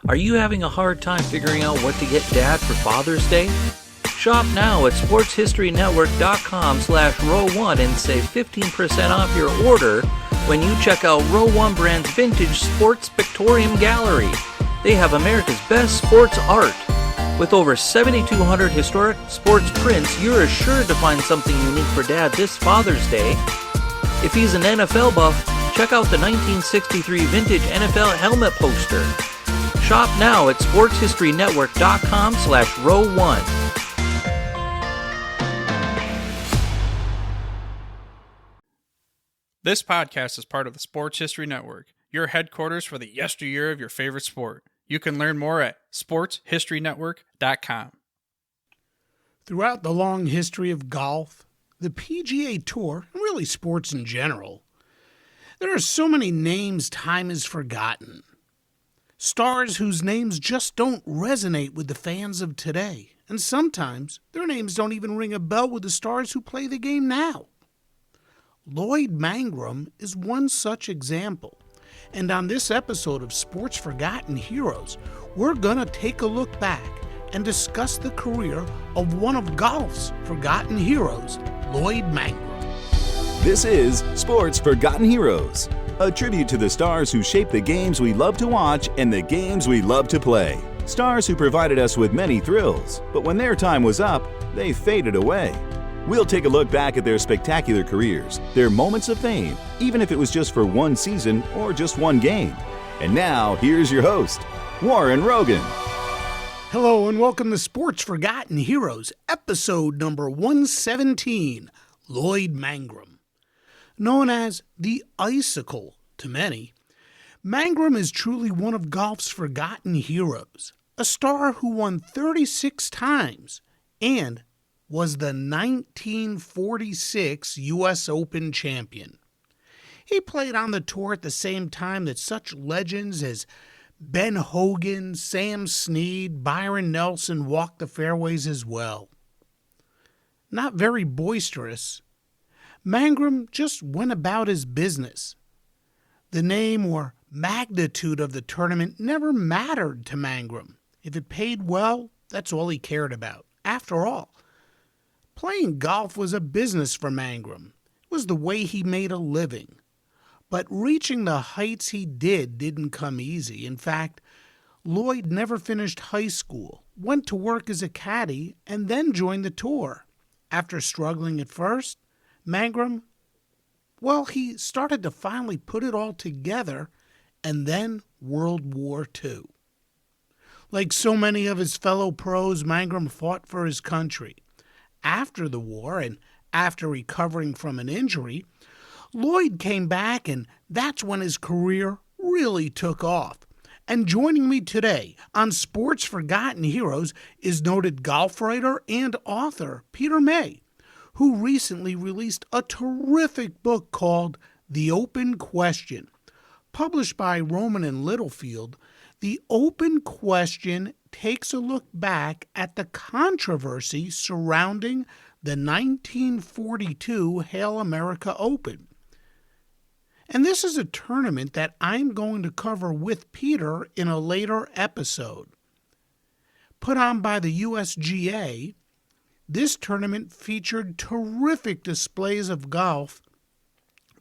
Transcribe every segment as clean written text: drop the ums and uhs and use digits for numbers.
Are you having a hard time figuring out what to get Dad for Father's Day? Shop now at sportshistorynetwork.com/row1 and save 15% off your order when you check out Row 1 Brand's Vintage Sports Pictorium Gallery. They have America's best sports art. With over 7,200 historic sports prints, you're assured to find something unique for Dad this Father's Day. If he's an NFL buff, check out the 1963 vintage NFL helmet poster. Shop now at sportshistorynetwork.com/row1. This podcast is part of the Sports History Network, your headquarters for the yesteryear of your favorite sport. You can learn more at sportshistorynetwork.com. Throughout the long history of golf, the PGA Tour, and really sports in general, there are so many names time has forgotten. Stars whose names just don't resonate with the fans of today, and sometimes their names don't even ring a bell with the stars who play the game now. Lloyd Mangrum is one such example. And on this episode of Sports Forgotten Heroes, we're going to take a look back and discuss the career of one of golf's forgotten heroes, Lloyd Mangrum. This is Sports Forgotten Heroes, a tribute to the stars who shaped the games we love to watch and the games we love to play. Stars who provided us with many thrills, but when their time was up, they faded away. We'll take a look back at their spectacular careers, their moments of fame, even if it was just for one season or just one game. And now, here's your host, Warren Rogan. Hello and welcome to Sports Forgotten Heroes, episode number 117, Lloyd Mangrum. Known as the Icicle to many, Mangrum is truly one of golf's forgotten heroes, a star who won 36 times and was the 1946 U.S. Open champion. He played on the tour at the same time that such legends as Ben Hogan, Sam Snead, Byron Nelson walked the fairways as well. Not very boisterous, Mangrum just went about his business. The name or magnitude of the tournament never mattered to Mangrum. If it paid well, that's all he cared about. After all, playing golf was a business for Mangrum. It was the way he made a living. But reaching the heights he didn't come easy. In fact, Lloyd never finished high school, went to work as a caddy, and then joined the tour. After struggling at first, Mangrum, he started to finally put it all together, and then World War II. Like so many of his fellow pros, Mangrum fought for his country. After the war and after recovering from an injury, Lloyd came back, and that's when his career really took off. And joining me today on Sports Forgotten Heroes is noted golf writer and author Peter May, who recently released a terrific book called The Open Question. Published by Rowman and Littlefield, The Open Question takes a look back at the controversy surrounding the 1942 Hail America Open. And this is a tournament that I'm going to cover with Peter in a later episode. Put on by the USGA, this tournament featured terrific displays of golf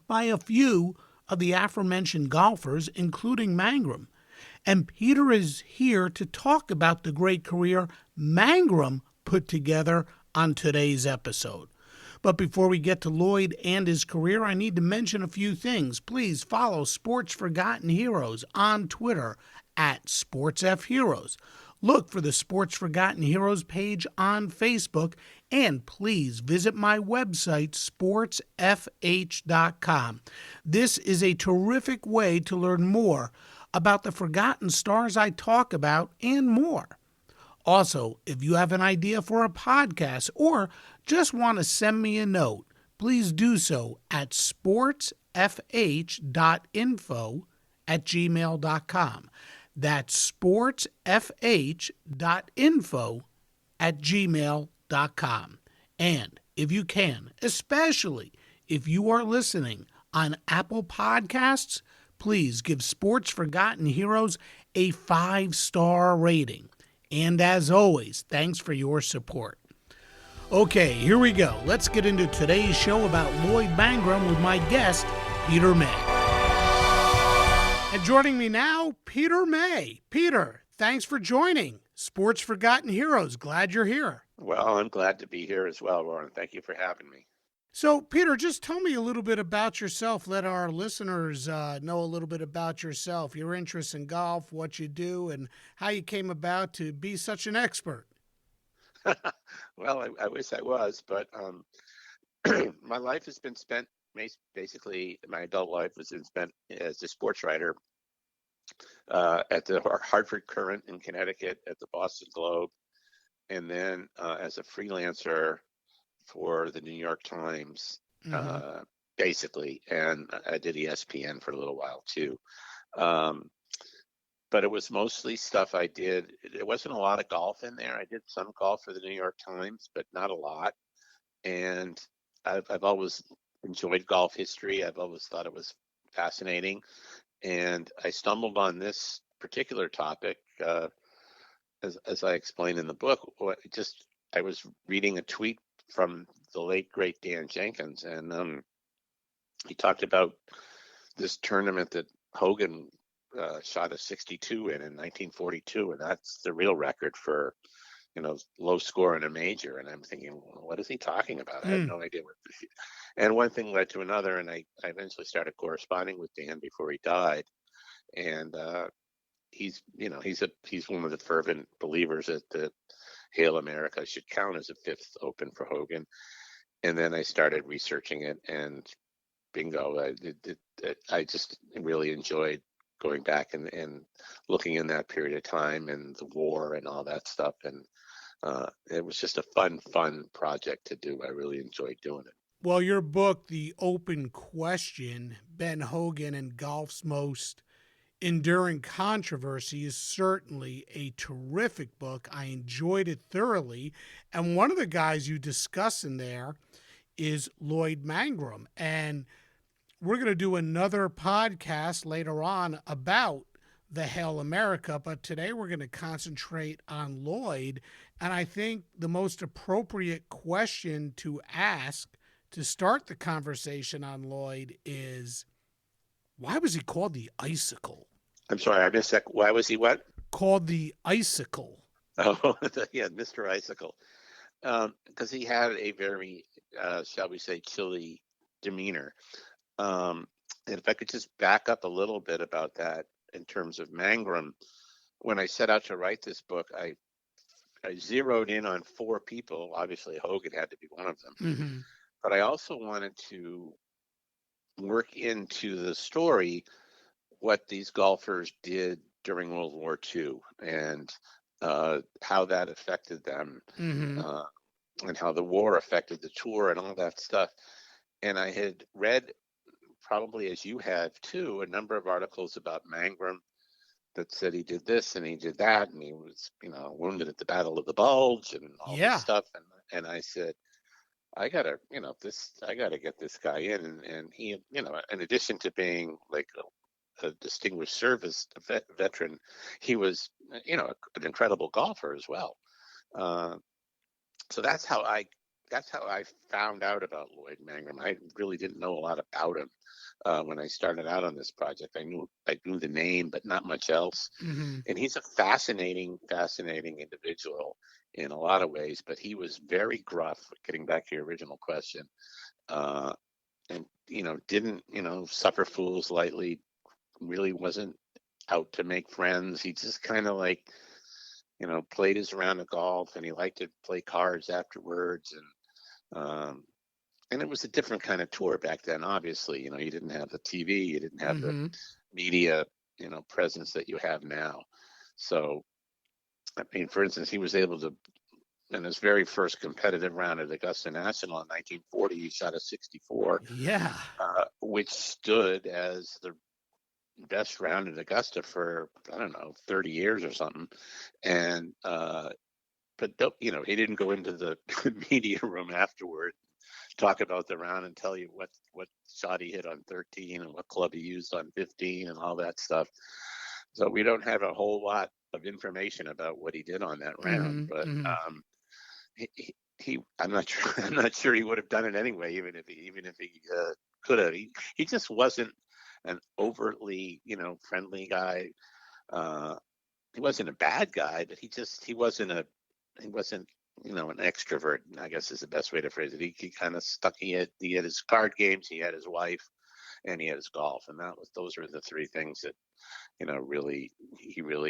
by a few of the aforementioned golfers, including Mangrum. And Peter is here to talk about the great career Mangrum put together on today's episode. But before we get to Lloyd and his career, I need to mention a few things. Please follow Sports Forgotten Heroes on Twitter at SportsFHeroes. Look for the Sports Forgotten Heroes page on Facebook, and please visit my website, sportsfh.com. This is a terrific way to learn more about the forgotten stars I talk about and more. Also, if you have an idea for a podcast or just want to send me a note, please do so at sportsfh.info@gmail.com. That's sportsfh.info@gmail.com. And if you can, especially if you are listening on Apple Podcasts, please give Sports Forgotten Heroes a 5-star rating. And as always, thanks for your support. Okay, here we go. Let's get into today's show about Lloyd Mangrum with my guest, Peter May. And joining me now, Peter May. Peter, thanks for joining Sports Forgotten Heroes. Glad you're here. Well, I'm glad to be here as well, Warren. Thank you for having me. So, Peter, just tell me a little bit about yourself. Let our listeners know a little bit about yourself, your interests in golf, what you do, and how you came about to be such an expert. Well, I wish I was, but my life has been spent, basically, my adult life has been spent as a sports writer at the Hartford Courant in Connecticut, at the Boston Globe, and then as a freelancer for the New York Times, basically, and I did ESPN for a little while too. But it was mostly stuff I did. There wasn't a lot of golf in there. I did some golf for the New York Times, but not a lot. And I've always enjoyed golf history. I've always thought it was fascinating. And I stumbled on this particular topic, as I explained in the book. I was reading a tweet from the late great Dan Jenkins, and he talked about this tournament that Hogan shot a 62 in 1942, and that's the real record for low score in a major. And I'm thinking, well, what is he talking about? I have no idea what this is. And one thing led to another, and I eventually started corresponding with Dan before he died. And he's one of the fervent believers that the Hail America should count as a fifth Open for Hogan. And then I started researching it, and bingo, I just really enjoyed going back and looking in that period of time and the war and all that stuff. And it was just a fun project to do. I really enjoyed doing it. Well, your book, The Open Question, Ben Hogan and Golf's Most Enduring Controversy, is certainly a terrific book. I enjoyed it thoroughly. And one of the guys you discuss in there is Lloyd Mangrum. And we're going to do another podcast later on about the Hail America, but today we're going to concentrate on Lloyd. And I think the most appropriate question to ask to start the conversation on Lloyd is, why was he called the Icicle? I'm sorry, I missed that. Why was he what? Called the Icicle. Oh, yeah, Mr. Icicle. Because he had a very, shall we say, chilly demeanor. And if I could just back up a little bit about that in terms of Mangrum, when I set out to write this book, I zeroed in on 4 people. Obviously, Hogan had to be one of them. Mm-hmm. But I also wanted to work into the story what these golfers did during World War II and how that affected them, and how the war affected the tour and all that stuff. And I had read, probably as you have too, a number of articles about Mangrum that said he did this and he did that, and he was, wounded at the Battle of the Bulge and all this stuff. And I said, I gotta get this guy in. And he, in addition to being like a distinguished service veteran, he was, an incredible golfer as well. So that's how I found out about Lloyd Mangrum. I really didn't know a lot about him when I started out on this project. I knew the name, but not much else. Mm-hmm. And he's a fascinating individual in a lot of ways. But he was very gruff. Getting back to your original question, and didn't suffer fools lightly. Really wasn't out to make friends. He just kind of played his round of golf, and he liked to play cards afterwards. And it was a different kind of tour back then. Obviously, you didn't have the TV, you didn't have the media, presence that you have now. So, I mean, for instance, he was able to, in his very first competitive round at Augusta National in 1940, he shot a 64. Yeah. Which stood as the best round at Augusta for, 30 years or something. And, but he didn't go into the media room afterward, talk about the round and tell you what shot he hit on 13 and what club he used on 15 and all that stuff. So we don't have a whole lot of information about what he did on that round, but I'm not sure. I'm not sure he would have done it anyway, even if he could have. He just wasn't an overtly, friendly guy. He wasn't a bad guy, but he wasn't an extrovert, I guess is the best way to phrase it. He kind of stuck. He had his card games, he had his wife, and he had his golf, and those were the three things that really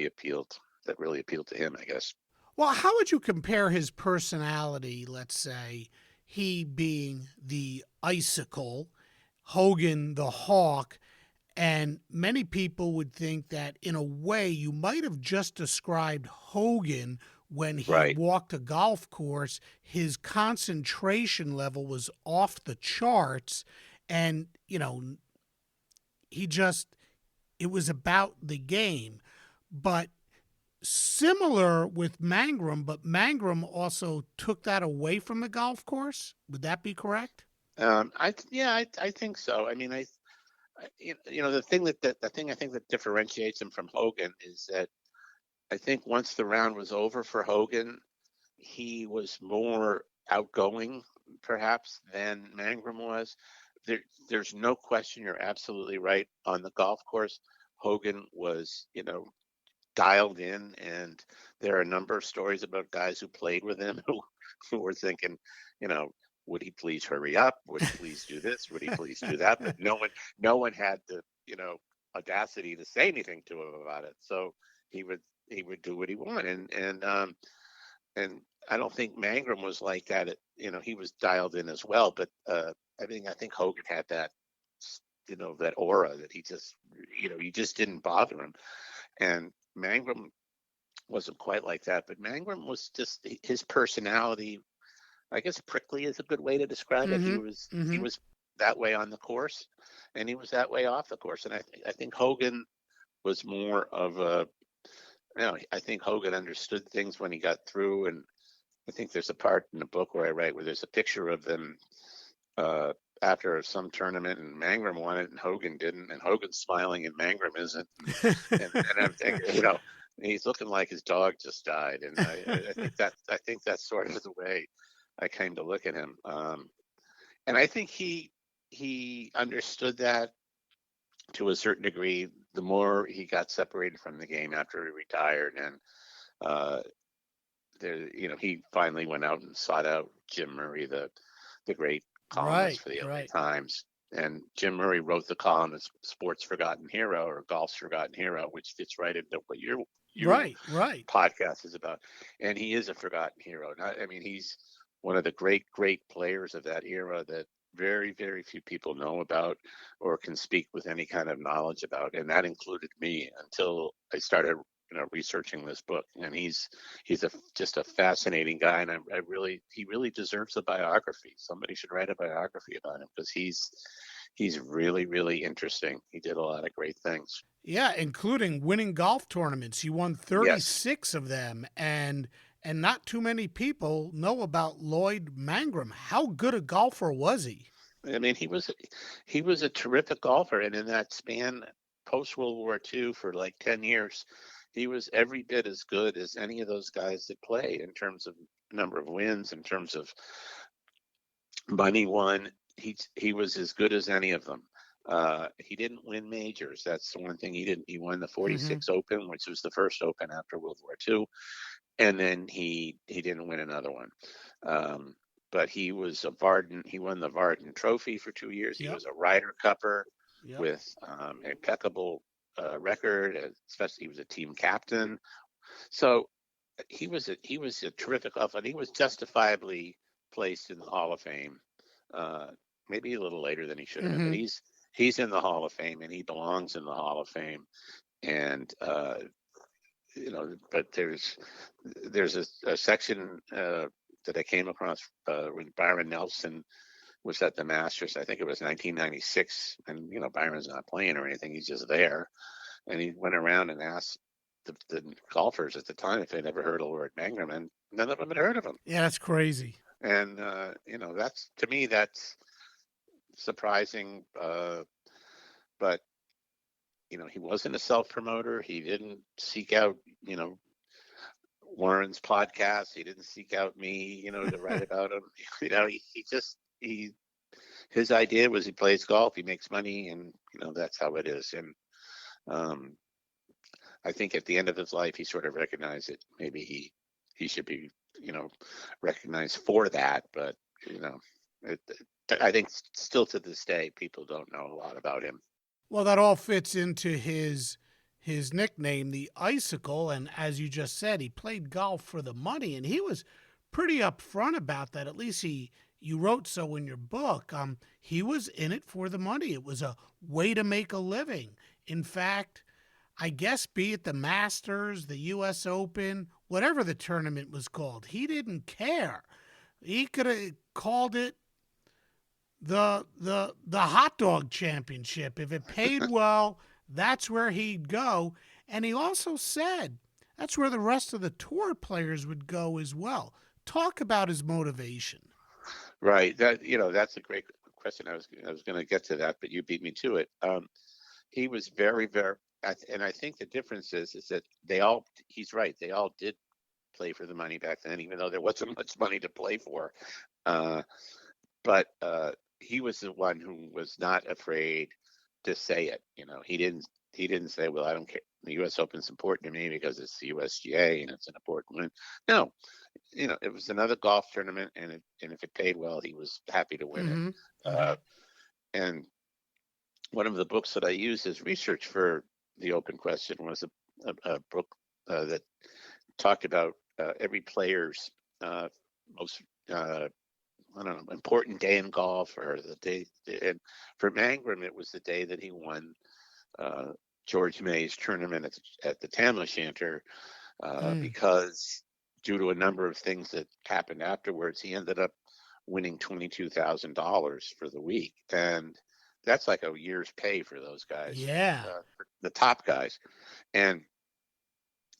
appealed to him, I guess. Well, how would you compare his personality, let's say, he being the Icicle, Hogan the Hawk, and many people would think that in a way you might have just described Hogan when he Right. walked a golf course. His concentration level was off the charts, and, it was about the game. But similar with Mangrum, but Mangrum also took that away from the golf course. Would that be correct? I think so. I mean, the thing I think that differentiates him from Hogan is that I think once the round was over for Hogan, he was more outgoing, perhaps, than Mangrum was. There's no question. You're absolutely right. On the golf course, Hogan was, dialed in, and there are a number of stories about guys who played with him who were thinking, would he please hurry up? Would he please do this? Would he please do that? But no one had the, audacity to say anything to him about it. So he would do what he wanted, and I don't think Mangrum was like that. He was dialed in as well, but I think Hogan had that, that aura that he just didn't bother him, and Mangrum wasn't quite like that. But Mangrum was just his personality. I guess prickly is a good way to describe it. He was that way on the course, and he was that way off the course. And I think Hogan was more of a, I think Hogan understood things when he got through. And I think there's a part in the book where I write where there's a picture of them after some tournament, and Mangrum won it and Hogan didn't, and Hogan's smiling and Mangrum isn't. And I'm thinking, he's looking like his dog just died. And I think that's sort of the way I came to look at him. And I think he understood that to a certain degree the more he got separated from the game after he retired. And he finally went out and sought out Jim Murray, the great columnist for the LA Times. And Jim Murray wrote the column as Sports Forgotten Hero, or Golf's Forgotten Hero, which fits right into what your podcast is about. And he is a forgotten hero. He's one of the great players of that era that very, very few people know about or can speak with any kind of knowledge about. And that included me until I started researching this book. And he's just a fascinating guy, and he really deserves a biography. Somebody should write a biography about him, because he's really, really interesting. He did a lot of great things. Yeah, including winning golf tournaments. He won 36 of them, and not too many people know about Lloyd Mangrum. How good a golfer was he? He was a terrific golfer, and in that span post World War II for like 10 years, he was every bit as good as any of those guys that play in terms of number of wins, in terms of money won. He was as good as any of them. He didn't win majors. That's the one thing he didn't. He won the 46 Open, which was the first Open after World War II. And then he didn't win another one. But he was he won the Vardon Trophy for 2 years. He was a Ryder Cupper with impeccable record, especially he was a team captain. So he was a terrific golfer, and he was justifiably placed in the Hall of Fame. Maybe a little later than he should have, but he's in the Hall of Fame, and he belongs in the Hall of Fame. And but there's a section that I came across when Byron Nelson was at the Masters. I think it was 1996, and Byron's not playing or anything; he's just there. And he went around and asked the golfers at the time if they'd ever heard of Lloyd Mangrum, and none of them had heard of him. Yeah, that's crazy. And that's, to me, that's surprising. But he wasn't a self-promoter. He didn't seek out, Warren's podcast. He didn't seek out me, to write about him. His idea was he plays golf, he makes money, and that's how it is. And I think at the end of his life, he sort of recognized it. Maybe he should be, recognized for that. But I think still to this day, people don't know a lot about him. Well, that all fits into his nickname, the Icicle, and as you just said, he played golf for the money, and he was pretty upfront about that. At least you wrote so in your book. He was in it for the money. It was a way to make a living. In fact, I guess be it the Masters, the U.S. Open, whatever the tournament was called, he didn't care. He could have called it the hot dog championship. If it paid well, that's where he'd go. And he also said that's where the rest of the tour players would go as well. Talk about his motivation. Right. That's a great question. I was going to get to that, but you beat me to it. He was very, very, and I think the difference is that he's right. They all did play for the money back then, even though there wasn't much money to play for. But he was the one who was not afraid to say it. He didn't say, well, I don't care. The U.S. Open's important to me because it's the USGA and it's an important win. No, it was another golf tournament, and if it paid well, he was happy to win it. And one of the books that I used as research for the Open question was a book that talked about every player's most important day in golf, or the day. And for Mangrum, it was the day that he won George May's tournament at the Tam O'Shanter, because due to a number of things that happened afterwards, he ended up winning $22,000 for the week, and that's like a year's pay for those guys. Yeah, the top guys, and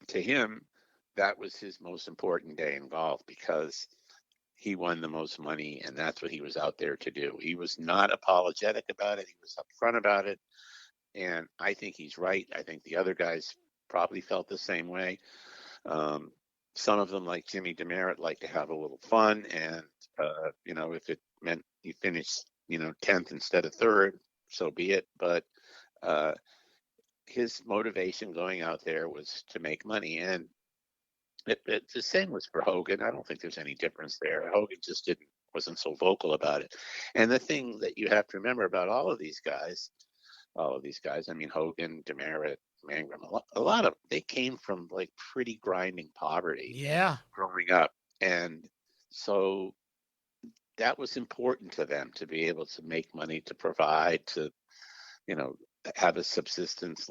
to him, that was his most important day in golf because he won the most money, and that's what he was out there to do. He was not apologetic about it. He was upfront about it. And I think he's right. I think the other guys probably felt the same way. Some of them, like Jimmy Demerit, like to have a little fun. And, if it meant he finished, 10th instead of 3rd, so be it. But his motivation going out there was to make money. And the same was for Hogan. I don't think there's any difference there. Hogan just wasn't so vocal about it. And the thing that you have to remember about all of these guys, I mean, Hogan, Demerit, Mangrum, a lot of they came from like pretty grinding poverty. Yeah. Growing up. And so that was important to them to be able to make money, to provide, to, have a subsistence,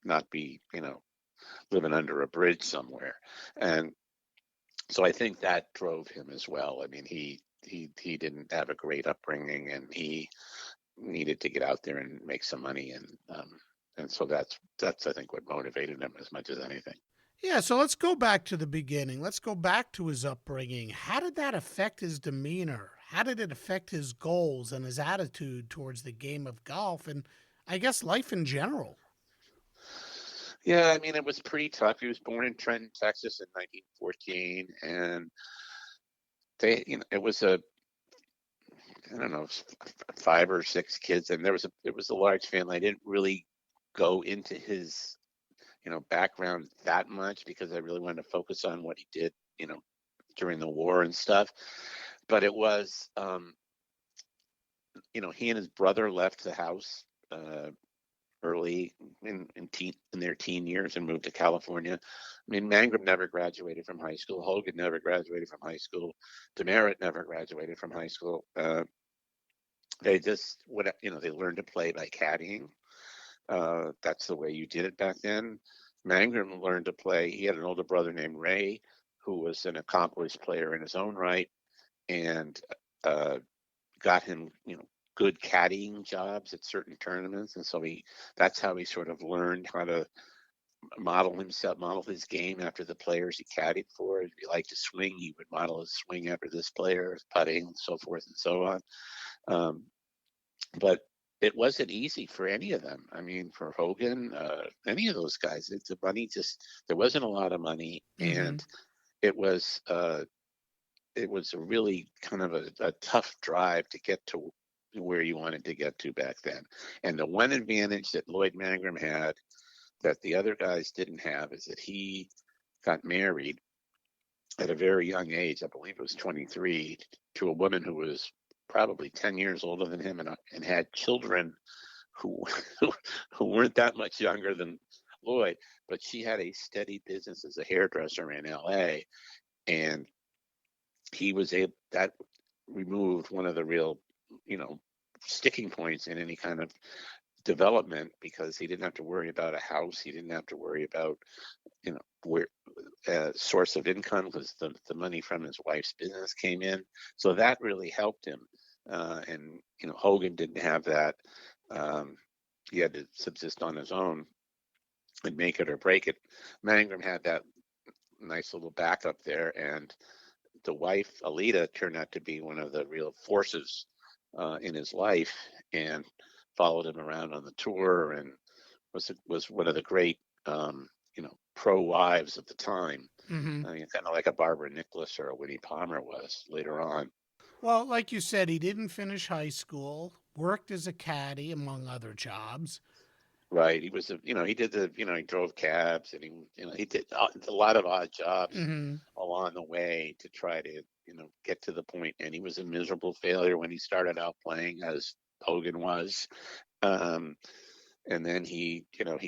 not be, living under a bridge somewhere. And so I think that drove him as well. I mean, he didn't have a great upbringing, and he needed to get out there and make some money, and so that's I think what motivated him as much as anything. Yeah, so let's go back to the beginning. Let's go back to his upbringing. How did that affect his demeanor? How did it affect his goals and his attitude towards the game of golf, and I guess life in general? Yeah, I mean, it was pretty tough. He was born in Trenton, Texas in 1914, and it was I don't know, 5 or 6 kids, and it was a large family. I didn't really go into his, background that much because I really wanted to focus on what he did, during the war and stuff. But it was, he and his brother left the house early in their teen years and moved to California. I mean, Mangrum never graduated from high school. Hogan never graduated from high school. Demerit never graduated from high school. They just they learned to play by caddying. That's the way you did it back then. Mangrum learned to play. He had an older brother named Ray, who was an accomplished player in his own right, and got him, good caddying jobs at certain tournaments. And so that's how he sort of learned how to model his game after the players he caddied for. If he liked to swing, he would model his swing after this player, putting, and so forth and so on. But it wasn't easy for any of them. I mean, for Hogan, any of those guys, the money there wasn't a lot of money, and it was a really kind of a tough drive to get to where you wanted to get to back then. And the one advantage that Lloyd Mangrum had that the other guys didn't have is that he got married at a very young age. I believe it was 23, to a woman who was probably 10 years older than him, and had children who who weren't that much younger than Lloyd, but she had a steady business as a hairdresser in LA, and he was able, that removed one of the real, sticking points in any kind of development, because he didn't have to worry about a house. He didn't have to worry about, where source of income, because the money from his wife's business came in. So that really helped him. And Hogan didn't have that. He had to subsist on his own and make it or break it. Mangrum had that nice little backup there, and the wife Alida turned out to be one of the real forces in his life, and followed him around on the tour, and was one of the great pro wives of the time. I mean, kind of like a Barbara Nicholas or a Winnie Palmer was later on. Well, like you said, he didn't finish high school, worked as a caddy, among other jobs. Right. He was, he did he drove cabs, and he did a lot of odd jobs along the way to try to, get to the point. And he was a miserable failure when he started out playing, as Hogan was. And then he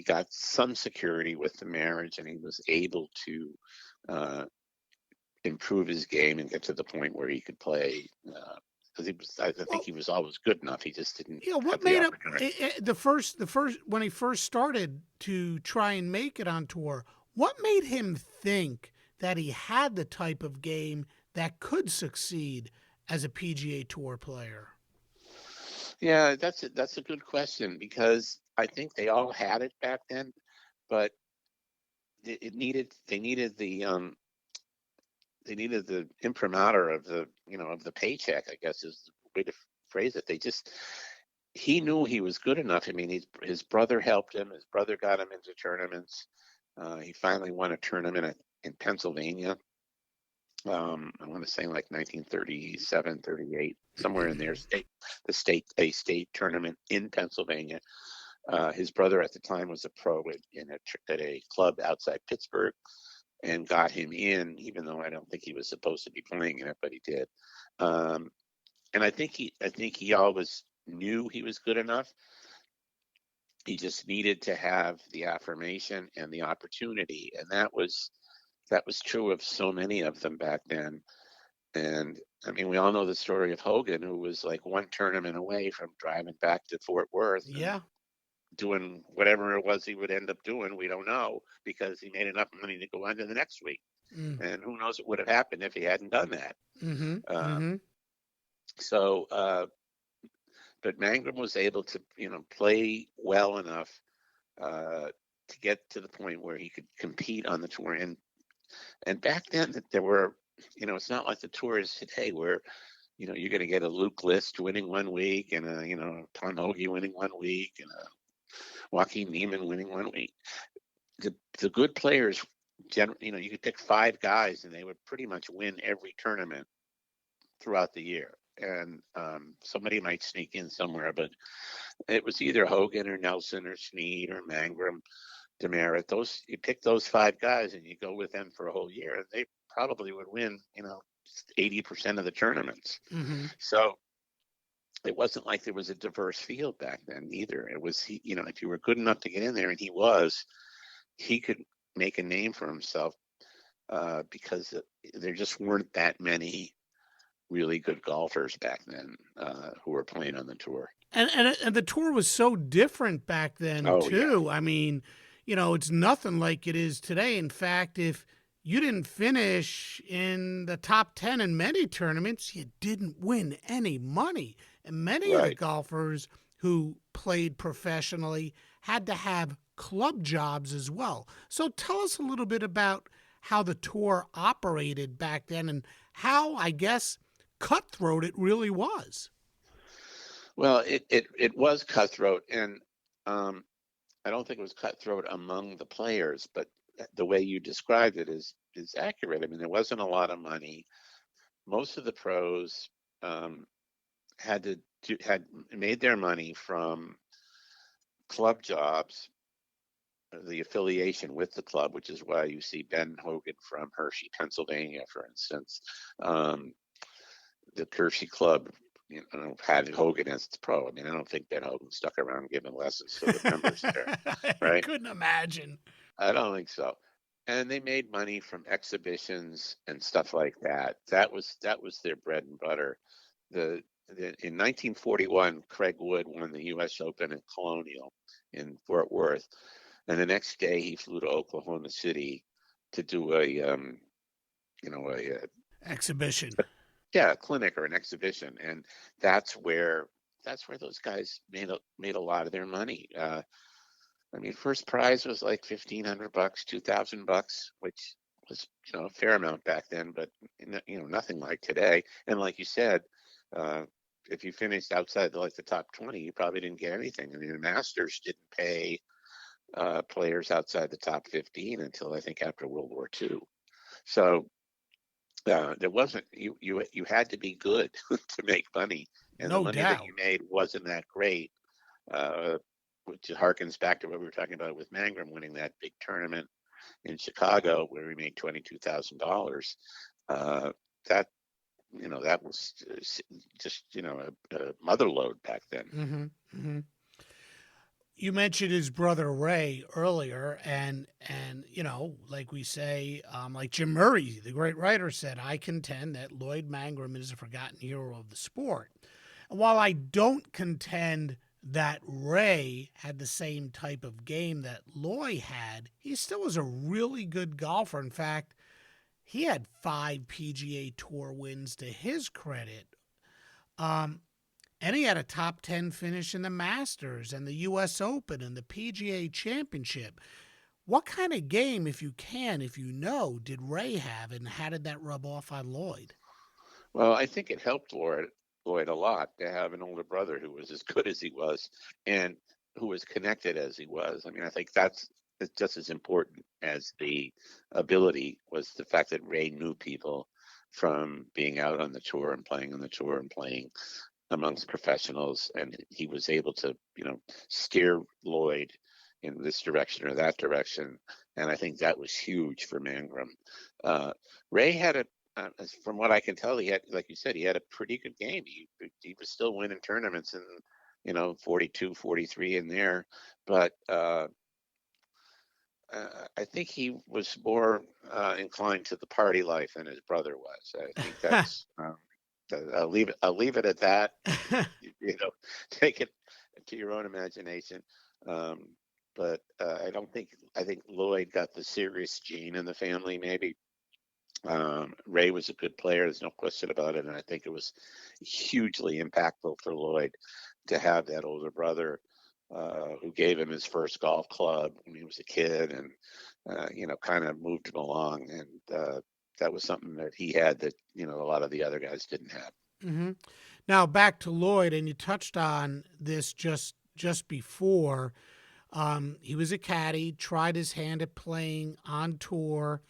got some security with the marriage, and he was able to improve his game and get to the point where he could play. Because I think he was always good enough. He just didn't. Yeah, what made him the first when he first started to try and make it on tour? What made him think that he had the type of game that could succeed as a PGA Tour player? Yeah, that's a good question, because I think they all had it back then, but they needed the imprimatur of the paycheck, I guess is the way to phrase it. He knew he was good enough. I mean, his brother helped him. His brother got him into tournaments. He finally won a tournament in Pennsylvania. I want to say like 1937, 38, somewhere in there. A state tournament in Pennsylvania. His brother at the time was a pro at a club outside Pittsburgh, and got him in, even though I don't think he was supposed to be playing in it, but he did. And I think he always knew he was good enough. He just needed to have the affirmation and the opportunity, and that was true of so many of them back then. And I mean, we all know the story of Hogan, who was like one tournament away from driving back to Fort Worth. Yeah. Doing whatever it was he would end up doing, we don't know, because he made enough money to go on to the next week. And who knows what would have happened if he hadn't done that. So, but Mangrum was able to, play well enough to get to the point where he could compete on the tour. And back then, there were, it's not like the tour is today, where you're going to get a Luke List winning one week, and a Tom Hoagie winning one week, and a Joaquin Neiman winning one week. The good players, you could pick 5 guys, and they would pretty much win every tournament throughout the year. And somebody might sneak in somewhere, but it was either Hogan or Nelson or Snead or Mangrum, Demerit. You pick those 5 guys, and you go with them for a whole year, and they probably would win, 80% of the tournaments. So it wasn't like there was a diverse field back then either. It was, if you were good enough to get in there, and he could make a name for himself, because there just weren't that many really good golfers back then who were playing on the tour. And the tour was so different back then, too. Yeah. I mean, it's nothing like it is today. In fact, if you didn't finish in the top 10 in many tournaments, you didn't win any money. And many of the golfers who played professionally had to have club jobs as well. So tell us a little bit about how the tour operated back then, and how, I guess, cutthroat it really was. Well, it was cutthroat, and I don't think it was cutthroat among the players, but the way you described it is accurate. I mean, there wasn't a lot of money. Most of the pros had made their money from club jobs, the affiliation with the club, which is why you see Ben Hogan from Hershey, Pennsylvania, for instance. The Hershey Club, had Hogan as its pro. I mean, I don't think Ben Hogan stuck around giving lessons to the members there, I right? couldn't imagine. I don't think so. And they made money from exhibitions and stuff like that. That was their bread and butter. In 1941, Craig Wood won the U.S. Open at Colonial in Fort Worth, and the next day he flew to Oklahoma City to do a Exhibition. a clinic or an exhibition, and that's where those guys made a lot of their money. I mean, first prize was like $1,500, $2,000, which was a fair amount back then, but nothing like today. And like you said, if you finished outside the top 20, you probably didn't get anything. I mean, the Masters didn't pay players outside the top 15 until I think after World War II. So there wasn't you had to be good to make money, and No the money doubt. that you made wasn't that great. Which harkens back to what we were talking about with Mangrum winning that big tournament in Chicago where we made $22,000. That was just a mother load back then. Mm-hmm. Mm-hmm. You mentioned his brother Ray earlier, and like we say, like Jim Murray, the great writer, said, I contend that Lloyd Mangrum is a forgotten hero of the sport. And while I don't contend that Ray had the same type of game that Lloyd had, he still was a really good golfer. In fact, he had 5 PGA Tour wins to his credit. And he had a top 10 finish in the Masters and the U.S. Open and the PGA Championship. What kind of game, if you know, did Ray have, and how did that rub off on Lloyd? Well, I think it helped Lloyd a lot to have an older brother who was as good as he was and who was connected as he was. I mean, I think that's just as important as the ability was the fact that Ray knew people from being out on the tour and playing on the tour and playing amongst professionals, and he was able to steer Lloyd in this direction or that direction, and I think that was huge for Mangrum. Ray had from what I can tell, he had, like you said, he had a pretty good game. He was still winning tournaments in 42, 43 in there, but I think he was more inclined to the party life than his brother was. I think that's I'll leave it at that. Take it to your own imagination. But I think Lloyd got the serious gene in the family, maybe. Ray was a good player, there's no question about it, and I think it was hugely impactful for Lloyd to have that older brother who gave him his first golf club when he was a kid, and kind of moved him along, and that was something that he had that a lot of the other guys didn't have. Mm-hmm. Now back to Lloyd, and you touched on this just before. He was a caddy, tried his hand at playing on tour,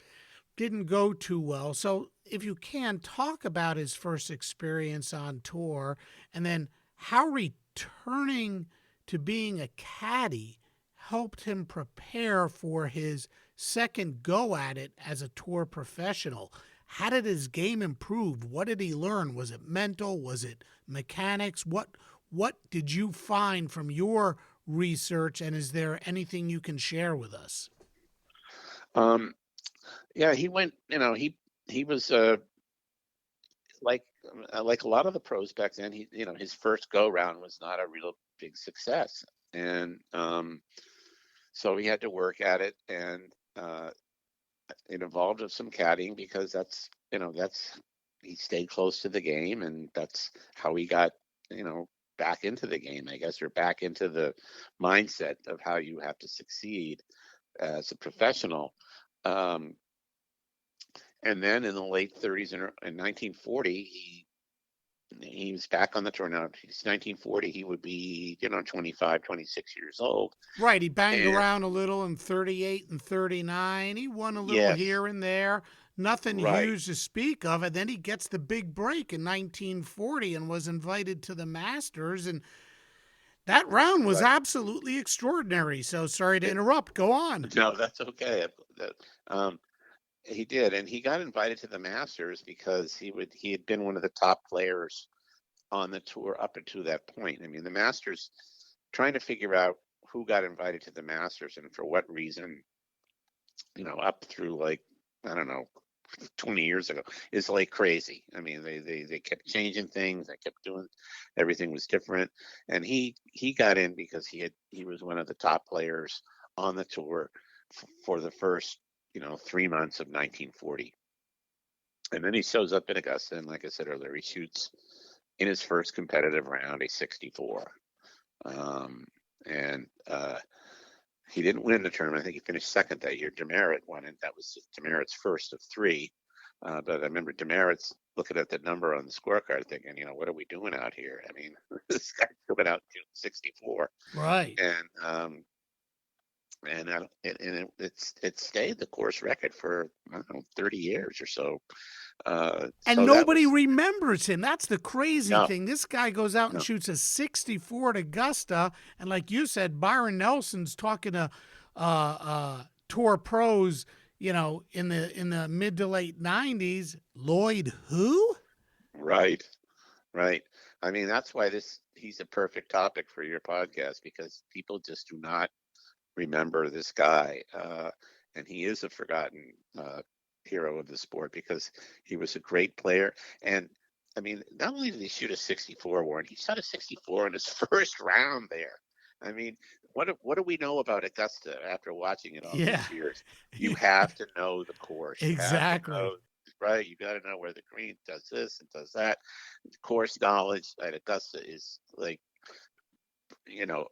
didn't go too well. So if you can, talk about his first experience on tour, and then how returning to being a caddy helped him prepare for his second go at it as a tour professional. How did his game improve? What did he learn? Was it mental? Was it mechanics? What did you find from your research, and is there anything you can share with us? Yeah, he went, he was like a lot of the pros back then. His first go round was not a real big success, and so he had to work at it, and it involved some caddying because that's he stayed close to the game, and that's how he got back into the game, I guess, or back into the mindset of how you have to succeed as a professional. And then in the late 30s, in 1940, he was back on the tour now. It's 1940. He would be, 25, 26 years old. Right, he banged And around a little in 38 and 39. He won a little yes, here and there. Nothing right. huge to speak of. And then he gets the big break in 1940 and was invited to the Masters. And that round was Right. absolutely extraordinary. So sorry to interrupt. Go on. No, that's okay. Um, he did, and he got invited to the Masters because he had been one of the top players on the tour up until that point. I mean, the Masters, trying to figure out who got invited to the Masters and for what reason, up through like, I don't know, 20 years ago, is like crazy. I mean, they kept changing things. They kept doing, everything was different. And he got in because he was one of the top players on the tour for the first, 3 months of 1940. And then he shows up in Augusta, and like I said earlier, he shoots in his first competitive round a 64. And he didn't win the tournament. I think he finished second that year. Demerit won it. That was Demerit's first of three. But I remember Demerit's looking at the number on the scorecard thinking, what are we doing out here? I mean, this guy's coming out shooting 64. Right. And it stayed the course record for, I don't know, 30 years or so. And so nobody remembers him. That's the crazy No. thing. This guy goes out and No. shoots a 64 at Augusta, and like you said, Byron Nelson's talking to tour pros, in the mid to late 90s. Lloyd who? Right. I mean, that's why he's a perfect topic for your podcast, because people just do not remember this guy. And he is a forgotten hero of the sport because he was a great player. And I mean, not only did he shoot a 64, Warren, he shot a 64 in his first round there. I mean, what do we know about Augusta after watching it all these years? You have to know the course. Exactly. Right? You got to know where the green does this and does that. Course knowledge at Augusta is like,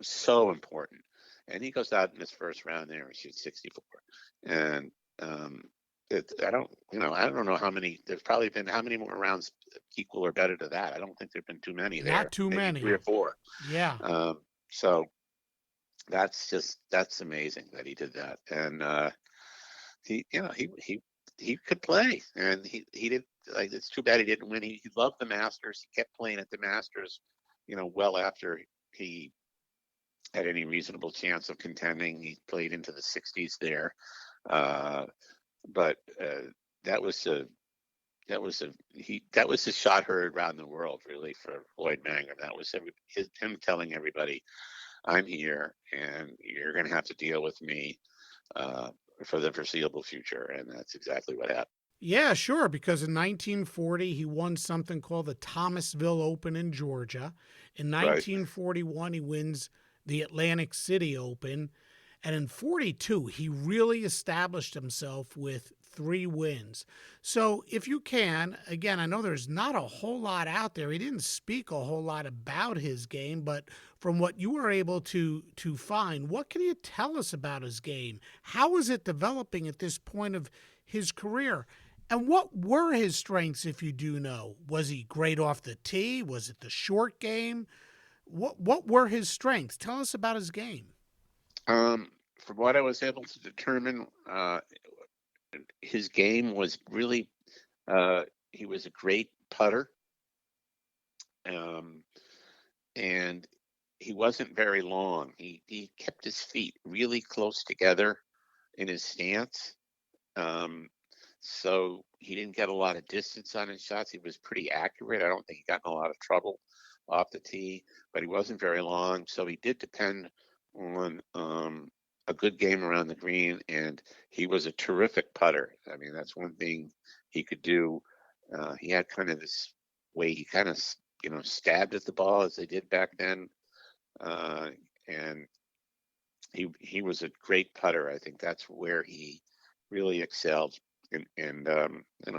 so important. And he goes out in his first round there and shoots 64. And I don't know how many. There's probably been how many more rounds equal or better to that. I don't think there've been too many there. Not too Maybe many. 3 or 4. Yeah. So that's amazing that he did that. And he could play, and he did. Like, it's too bad he didn't win. He loved the Masters. He kept playing at the Masters, well after he had any reasonable chance of contending. He played into the 60s there. But that was a shot heard around the world, really, for Lloyd Mangrum. That was him telling everybody, "I'm here, and you're going to have to deal with me for the foreseeable future." And that's exactly what happened. Yeah, sure, because in 1940, he won something called the Thomasville Open in Georgia. In 1941, he wins the Atlantic City Open. And in 42, he really established himself with 3 wins. So if you can, again, I know there's not a whole lot out there. He didn't speak a whole lot about his game, but from what you were able to find, what can you tell us about his game? How is it developing at this point of his career? And what were his strengths, if you do know? Was he great off the tee? Was it the short game? What were his strengths? Tell us about his game. From what I was able to determine, his game was really, he was a great putter. And he wasn't very long. He kept his feet really close together in his stance. So he didn't get a lot of distance on his shots. He was pretty accurate. I don't think he got in a lot of trouble off the tee, but he wasn't very long. So he did depend on a good game around the green, and he was a terrific putter. I mean, that's one thing he could do. He had kind of this way he kind of, stabbed at the ball, as they did back then. And he was a great putter. I think that's where he really excelled, and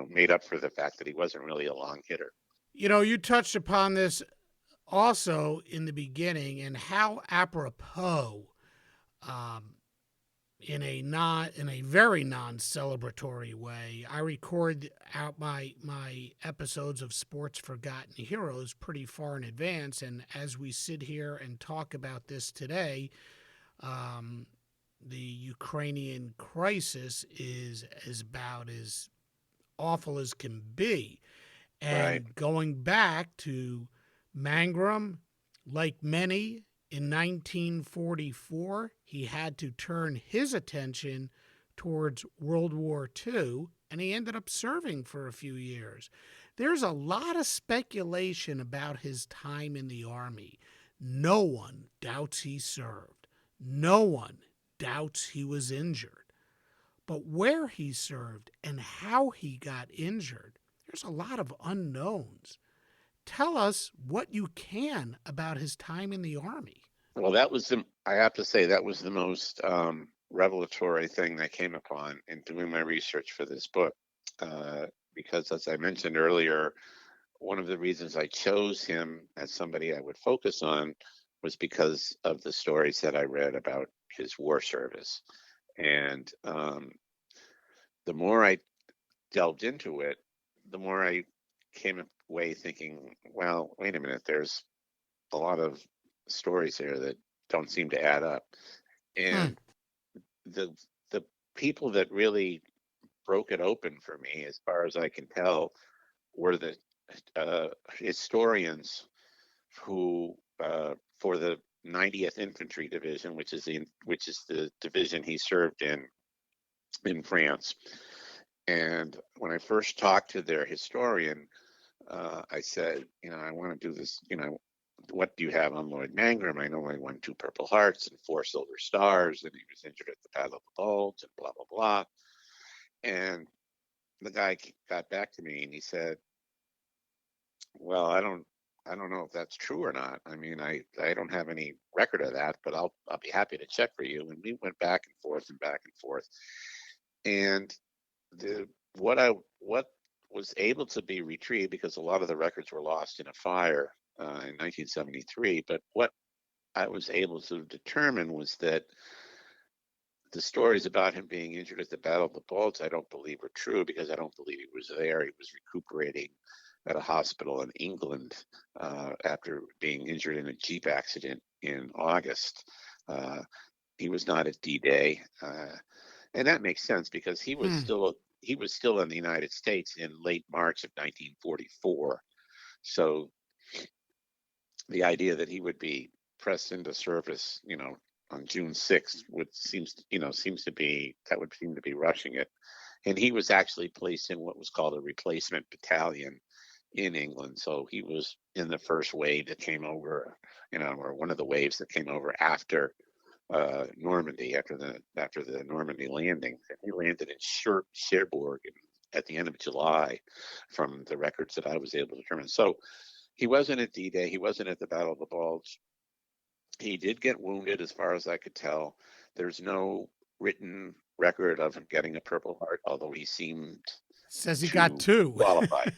made up for the fact that he wasn't really a long hitter. You touched upon this also in the beginning, and how apropos in a very non-celebratory way. I record out my episodes of Sports Forgotten Heroes pretty far in advance, and as we sit here and talk about this today, the Ukrainian crisis is about as awful as can be. And going back to Mangrum, like many, in 1944, he had to turn his attention towards World War II, and he ended up serving for a few years. There's a lot of speculation about his time in the Army. No one doubts he served. No one doubts he was injured. But where he served and how he got injured, there's a lot of unknowns. Tell us what you can about his time in the Army. Well, I have to say, that was the most revelatory thing I came upon in doing my research for this book. Because, as I mentioned earlier, one of the reasons I chose him as somebody I would focus on was because of the stories that I read about his war service. And the more I delved into it, the more I came away thinking, well, wait a minute, there's a lot of stories here that don't seem to add up. And the people that really broke it open for me, as far as I can tell, were the historians who, for the 90th Infantry Division, which is the division he served in France. And when I first talked to their historian, I said, I want to do this, what do you have on Lloyd Mangrum? I know he won 2 Purple Hearts and 4 Silver Stars, and he was injured at the Battle of the Bulge and blah, blah, blah. And the guy got back to me and he said, well, I don't know if that's true or not. I mean, I don't have any record of that, but I'll be happy to check for you. And we went back and forth and back and forth. And what was able to be retrieved, because a lot of the records were lost in a fire in 1973, but what I was able to determine was that the stories about him being injured at the Battle of the Bulge, I don't believe were true, because I don't believe he was there. He was recuperating at a hospital in England after being injured in a Jeep accident in August. He was not at D-Day, and that makes sense because he was still in the United States in late March of 1944. So the idea that he would be pressed into service, on June 6th seems to be rushing it. And he was actually placed in what was called a replacement battalion in England. So he was in the first wave that came over, or one of the waves that came over after Normandy, after the Normandy landing. And he landed in Cherbourg at the end of July, from the records that I was able to determine. So he wasn't at D-Day. He wasn't at the Battle of the Bulge. He did get wounded, as far as I could tell. There's no written record of him getting a Purple Heart, although he says he got 2 qualified.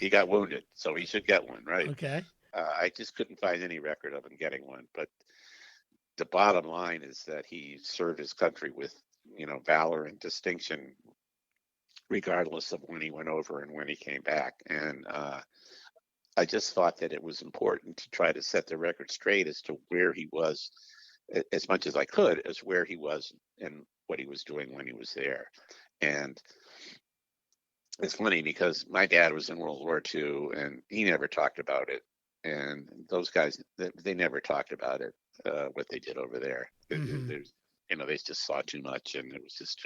He got wounded, so he should get one, right? Okay. I just couldn't find any record of him getting one. But the bottom line is that he served his country with, valor and distinction, regardless of when he went over and when he came back. And I just thought that it was important to try to set the record straight as to where he was, as much as I could, as where he was and what he was doing when he was there. And it's funny because my dad was in World War II and he never talked about it. And those guys, they never talked about it, what they did over there. They just saw too much, and it was just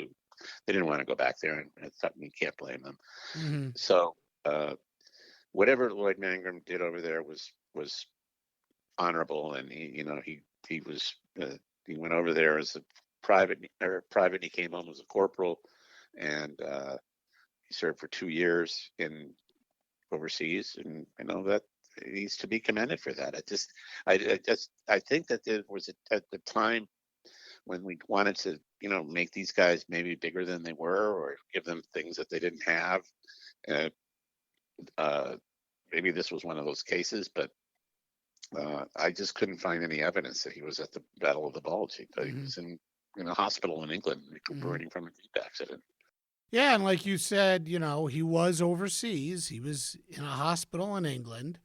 they didn't want to go back there, and it's something you can't blame them. Mm-hmm. So whatever Lloyd Mangrum did over there was honorable, and he went over there as a private. He came home as a corporal, and he served for 2 years overseas, and that he's to be commended for that. I think that there was at the time when we wanted to, make these guys maybe bigger than they were, or give them things that they didn't have. Maybe this was one of those cases, but I just couldn't find any evidence that he was at the Battle of the Bulge. He was in in a hospital in England recuperating from a Jeep accident. Yeah, and like you said, he was overseas. He was in a hospital in England.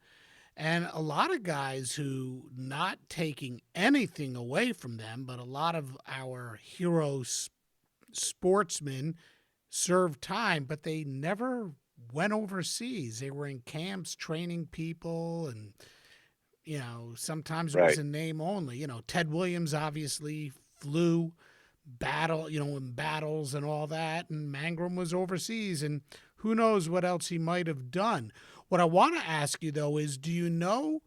And a lot of guys who, not taking anything away from them, but a lot of our hero sportsmen served time, but they never went overseas. They were in camps training people, and sometimes it was Right. in name only. Ted Williams obviously flew in battles and all that, and Mangrum was overseas, and who knows what else he might have done. What I want to ask you, though, is do you know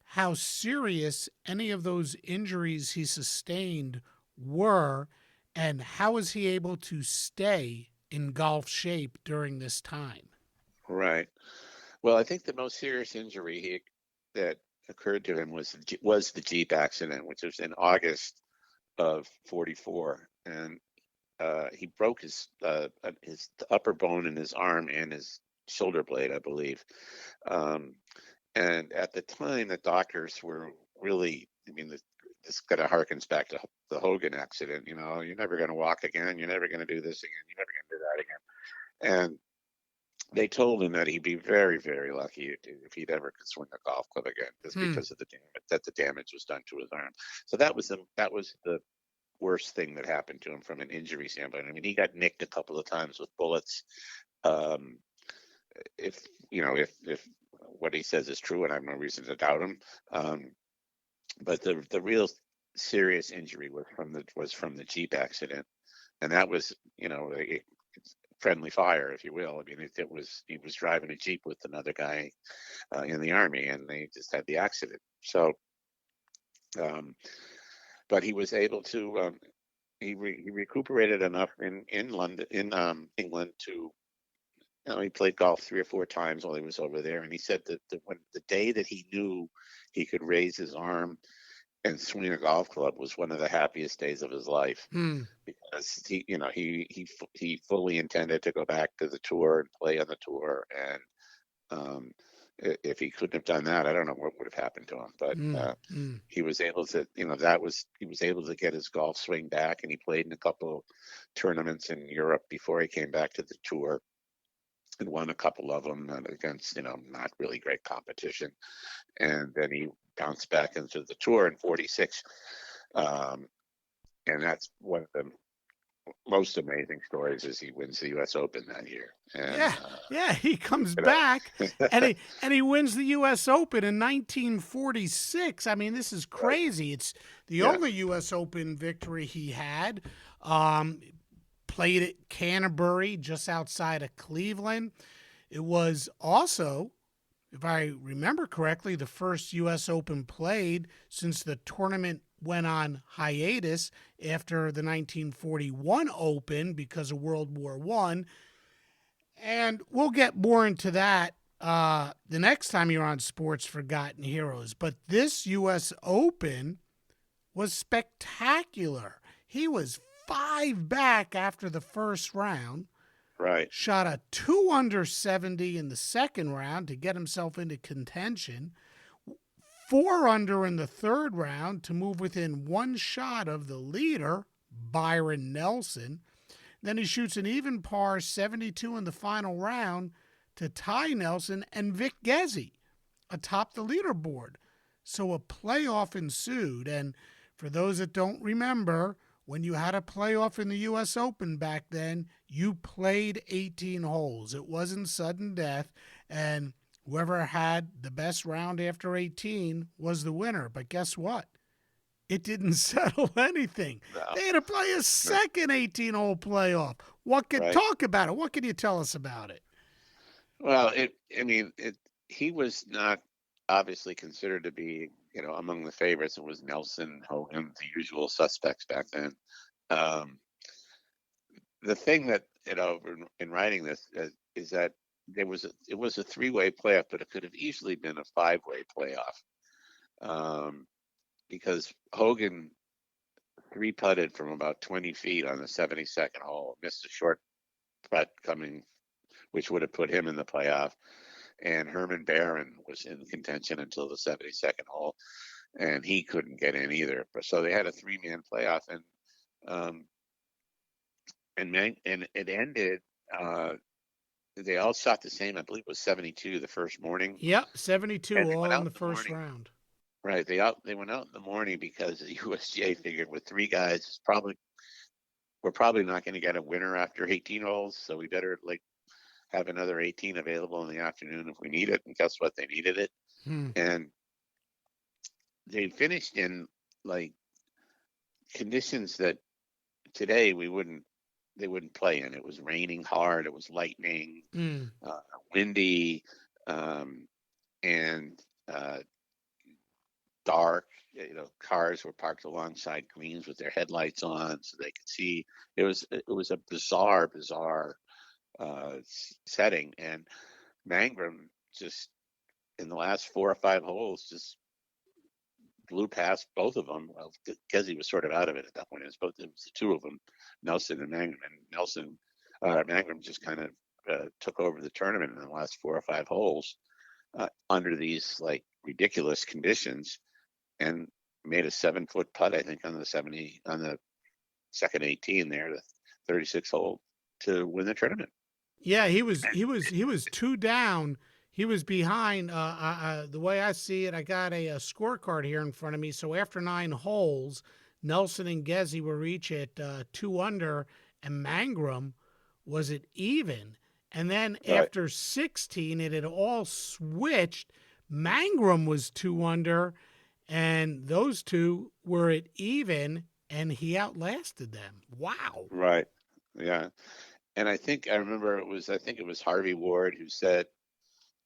how serious any of those injuries he sustained were, and how was he able to stay in golf shape during this time? Right. Well, I think the most serious injury that occurred to him was the Jeep accident, which was in August of '44, and he broke his upper bone in his arm and his shoulder blade, I believe. And at the time, the doctors were really, this kind of harkens back to the Hogan accident. You're never going to walk again. You're never going to do this again. You're never going to do that again. And they told him that he'd be very, very lucky if he'd ever could swing a golf club again, just because of the damage was done to his arm. So that was the worst thing that happened to him from an injury standpoint. He got nicked a couple of times with bullets. If what he says is true, and I have no reason to doubt him, but the real serious injury was from the Jeep accident, and that was a friendly fire, if you will. He was driving a Jeep with another guy in the Army, and they just had the accident. So, but he was able to he recuperated enough in England to. He played golf 3 or 4 times while he was over there, and he said that when the day that he knew he could raise his arm and swing a golf club was one of the happiest days of his life, because he fully intended to go back to the tour and play on the tour, and if he couldn't have done that, I don't know what would have happened to him. But he was able to, he was able to get his golf swing back, and he played in a couple tournaments in Europe before he came back to the tour, and won a couple of them against, not really great competition. And then he bounced back into the tour in '46. And that's one of the most amazing stories, is he wins the U.S. Open that year. And, he comes back and he wins the U.S. Open in 1946. This is crazy. It's the only U.S. Open victory he had. Played at Canterbury, just outside of Cleveland. It was also, if I remember correctly, the first U.S. Open played since the tournament went on hiatus after the 1941 Open because of World War I. And we'll get more into that the next time you're on Sports Forgotten Heroes. But this U.S. Open was spectacular. He was 5 back after the first round. Right. Shot a 2 under 70 in the second round to get himself into contention. 4 under in the third round to move within 1 shot of the leader, Byron Nelson. Then he shoots an even par 72 in the final round to tie Nelson and Vic Gezzi atop the leaderboard. So a playoff ensued. And for those that don't remember, when you had a playoff in the U.S. Open back then, you played 18 holes. It wasn't sudden death, and whoever had the best round after 18 was the winner. But guess what? It didn't settle anything. No. They had to play a second 18-hole playoff. Talk about it. What can you tell us about it? Well, he was not obviously considered to be, among the favorites. It was Nelson, Hogan, the usual suspects back then. The thing that, in writing this is that it was a 3-way playoff, but it could have easily been a 5-way playoff, because Hogan 3-putted from about 20 feet on the 72nd hole, missed a short putt coming, which would have put him in the playoff. And Herman Barron was in contention until the 72nd hole, and he couldn't get in either. So they had a 3-man playoff, and And it ended. They all shot the same. I believe it was 72 the first morning. Yep, 72 And they all went in out the in the first morning. round. Right. They went out in the morning because the USGA figured with 3 guys, we're probably not going to get a winner after 18 holes, so we better have another 18 available in the afternoon if we need it. And guess what? They needed it, and they finished in conditions that today they wouldn't play in. It was raining hard. It was lightning, windy, and dark. Cars were parked alongside greens with their headlights on so they could see. It was a bizarre setting, and Mangrum just in the last 4 or 5 holes just blew past both of them. Well, because he was sort of out of it at that point. It was the 2 of them, Nelson and Mangrum. And Mangrum just kind of took over the tournament in the last 4 or 5 holes under these ridiculous conditions, and made a 7-foot putt, I think, on the second 18 there, the 36th hole, to win the tournament. Yeah, he was 2 down. He was behind. The way I see it, I got a scorecard here in front of me. So after 9 holes, Nelson and Gezi were each at 2 under, and Mangrum was at even. And then after 16, it had all switched. Mangrum was 2 under, and those two were at even, and he outlasted them. Wow. Right. Yeah. And I remember it was Harvey Ward who said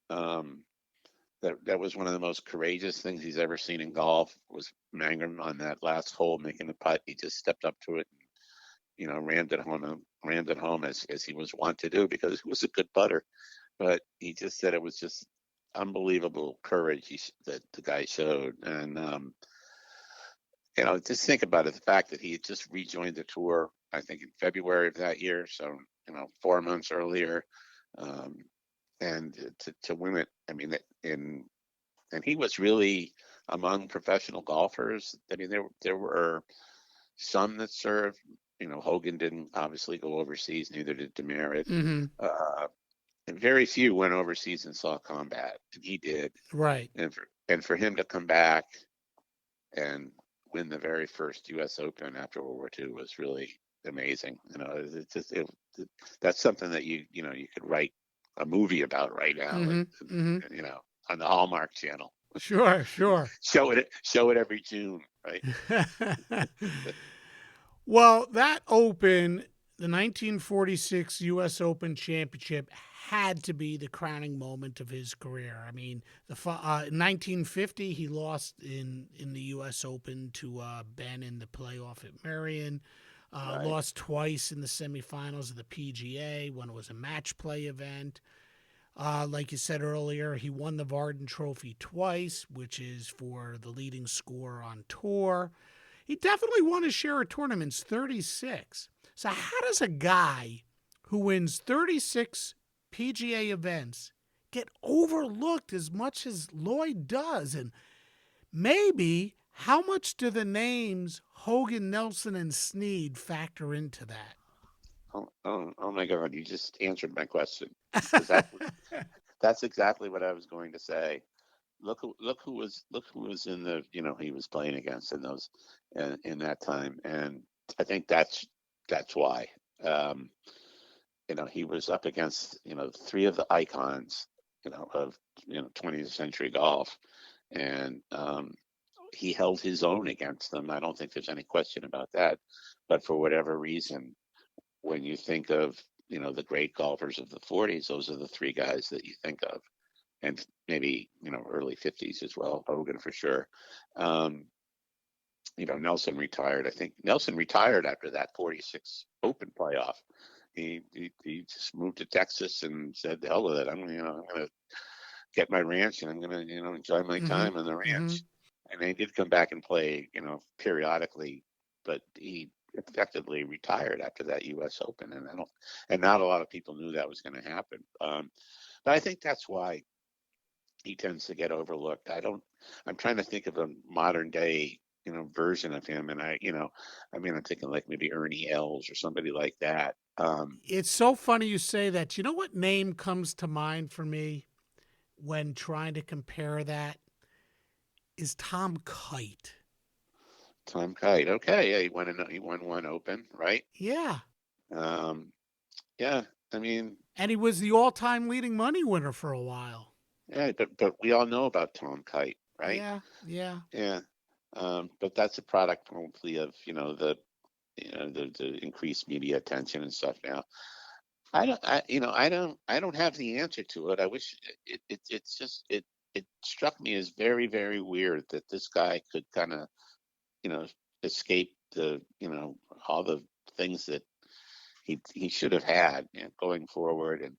that was one of the most courageous things he's ever seen in golf, was Mangrum on that last hole making the putt. He just stepped up to it and, rammed it home as he was wont to do, because he was a good putter. But he just said it was just unbelievable courage that the guy showed. And just think about it, the fact that he had just rejoined the tour, I think in February of that year, so 4 months earlier, and to win it. I mean, and he was really among professional golfers. I mean, there were some that served. Hogan didn't obviously go overseas, neither did Demerit. And very few went overseas and saw combat, and he did. Right. And for him to come back and win the very first U.S. Open after World War II was really amazing. That's something that you could write a movie about right now, on the Hallmark Channel. Sure. Show it every June, right? Well, that Open, the 1946 U.S. Open Championship, had to be the crowning moment of his career. I mean, in 1950, he lost in the U.S. Open to Ben in the playoff at Marion. Lost twice in the semifinals of the PGA when it was a match play event. Like you said earlier, he won the Vardon Trophy twice, which is for the leading scorer on tour. He definitely won his share of tournaments, 36. So how does a guy who wins 36 PGA events get overlooked as much as Lloyd does? And maybe how much do the names Hogan, Nelson, and Snead factor into that? Oh my God! You just answered my question. That's exactly what I was going to say. Look who was in the he was playing against in that time, and I think that's why. He was up against 3 of the icons of 20th century golf, and he held his own against them. I don't think there's any question about that. But for whatever reason, when you think of the great golfers of the 40s, those are the 3 guys that you think of, and maybe early 50s as well. Hogan for sure. Nelson retired. I think Nelson retired after that 46 Open playoff. He just moved to Texas and said, "The hell with it. I'm gonna get my ranch and I'm gonna enjoy my time on the ranch." And he did come back and play periodically, but he effectively retired after that U.S. Open, and not a lot of people knew that was going to happen. But I think that's why he tends to get overlooked. I'm trying to think of a modern day version of him. And I'm thinking like maybe Ernie Els or somebody like that. It's so funny you say that. You know what name comes to mind for me when trying to compare that is Tom Kite. Tom Kite. Okay. Yeah. He won one Open, right? Yeah. Um, yeah. I mean, And he was the all-time leading money winner for a while. yeah, but we all know about Tom Kite, right? Yeah, yeah. Yeah. But that's a product hopefully of, the increased media attention and stuff now. I don't have the answer to it. I wish it struck me as very, very weird that this guy could kind of, escape all the things that he should have had going forward.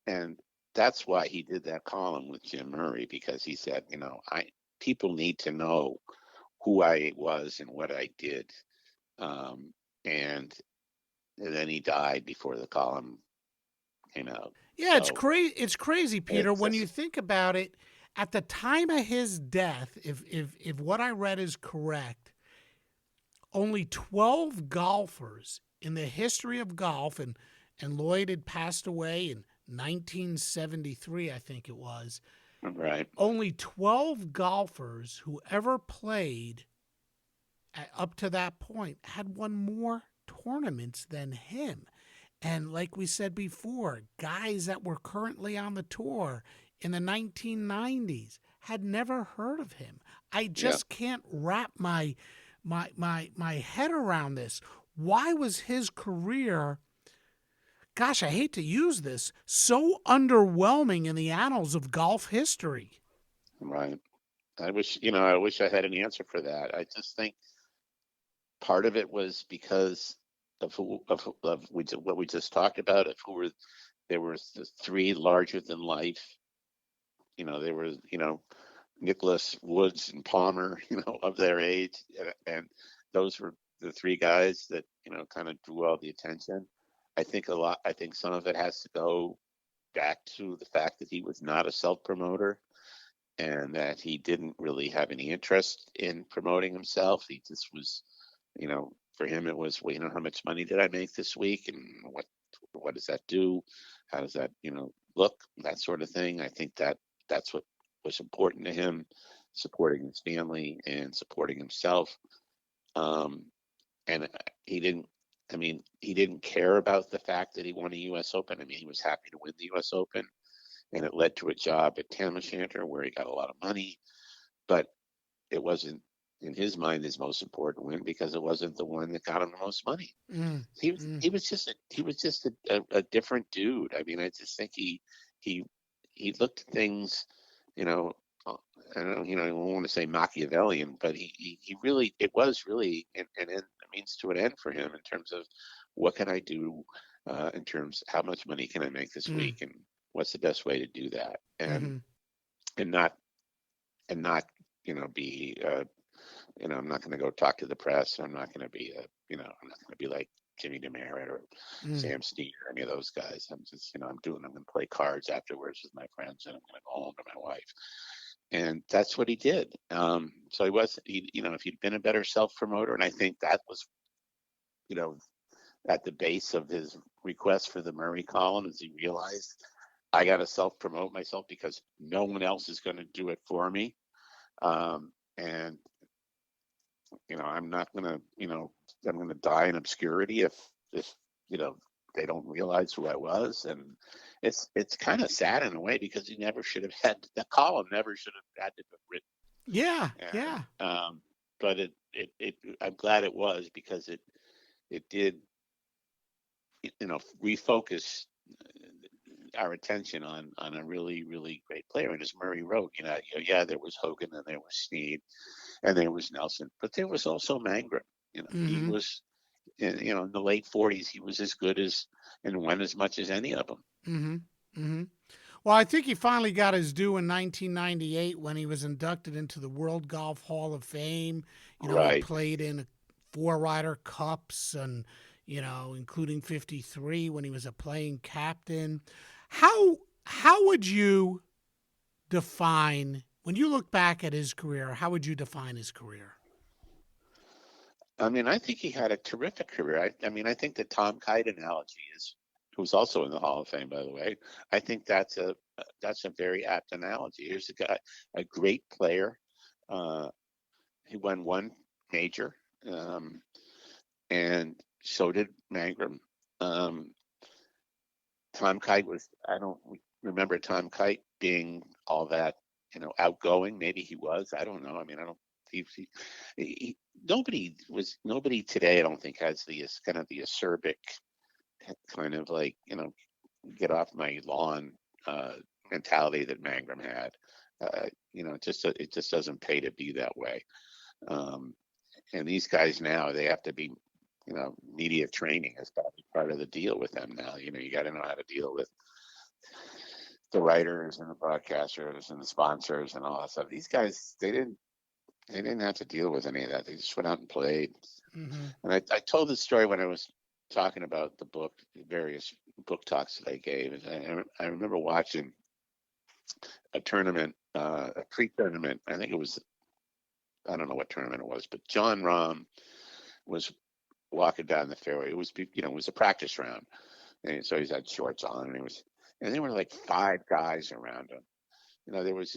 And that's why he did that column with Jim Murray, because he said, people need to know who I was and what I did. And then he died before the column came out. Yeah, it's So crazy. It's crazy, Peter, it's when just- you think about it. At the time of his death, if what I read is correct, only 12 golfers in the history of golf, and Lloyd had passed away in 1973, I think it was. Right. Only 12 golfers who ever played up to that point had won more tournaments than him. And like we said before, guys that were currently on the tour in the 1990s had never heard of him. I just can't wrap my head around this. Why was his career, gosh, I hate to use this, so underwhelming in the annals of golf history? Right. I wish I had an answer for that. I just think part of it was because of what we just talked about, of there were the three larger than life. There was, Nicholas, Woods, and Palmer, of their age, and those were the three guys that kind of drew all the attention. I think some of it has to go back to the fact that he was not a self-promoter, and that he didn't really have any interest in promoting himself. He just was, for him it was, well, how much money did I make this week, and what does that do? How does that look? That sort of thing. I think that's what was important to him, supporting his family and supporting himself. And he didn't care about the fact that he won a U.S. Open. I mean, he was happy to win the U.S. Open, and it led to a job at Tam O'Shanter where he got a lot of money, but it wasn't, in his mind, his most important win, because it wasn't the one that got him the most money. He was just a different dude. I mean, I just think he looked at things, I don't want to say Machiavellian, but it was really a means to an end for him, in terms of what can I do, in terms how much money can I make this week, and what's the best way to do that, and not be I'm not going to go talk to the press. I'm not going to be I'm not going to be like Jimmy DeMerit or Sam Snead or any of those guys. I'm just I'm going to play cards afterwards with my friends, and I'm going to go home to my wife. And that's what he did. So if he'd been a better self-promoter, and I think that was, at the base of his request for the Murray column, as he realized, I got to self-promote myself because no one else is going to do it for me. And I'm not going to, I'm going to die in obscurity if they don't realize who I was. And it's kind of sad in a way, because he never should have had, the column never should have had to be written. Yeah, And, yeah. But I'm glad it was, because it did, refocus our attention on a really, really great player. And as Murray wrote, there was Hogan, and there was Snead, and there was Nelson, but there was also Mangrum. He was, in the late 40s, he was as good as and won as much as any of them. Well, I think he finally got his due in 1998 when he was inducted into the World Golf Hall of Fame. Right. He played in 4 Ryder Cups, and including 53 when he was a playing captain. How would you define, when you look back at his career, how would you define his career? I mean, I think he had a terrific career. I mean, I think the Tom Kite analogy is, who's also in the Hall of Fame, by the way. I think that's a very apt analogy. Here's a guy, a great player. He won one major, and so did Mangrum. Tom Kite was, I don't remember Tom Kite being all that, outgoing. Maybe he was. I don't know. I mean, I don't. Nobody today, I don't think, has the kind of the acerbic kind of like, get off my lawn mentality that Mangrum had. It just doesn't pay to be that way. And these guys now, they have to be, media training is probably part of the deal with them now. You got to know how to deal with the writers and the broadcasters and the sponsors and all that stuff. These guys, they didn't have to deal with any of that. They just went out and played. Mm-hmm. And I told this story when I was talking about the book, various book talks that I gave. And I remember watching a tournament, a pre-tournament. I think it was, I don't know what tournament it was, but John Rahm was walking down the fairway. It was, it was a practice round. And so he's had shorts on, and there were like 5 guys around him. There was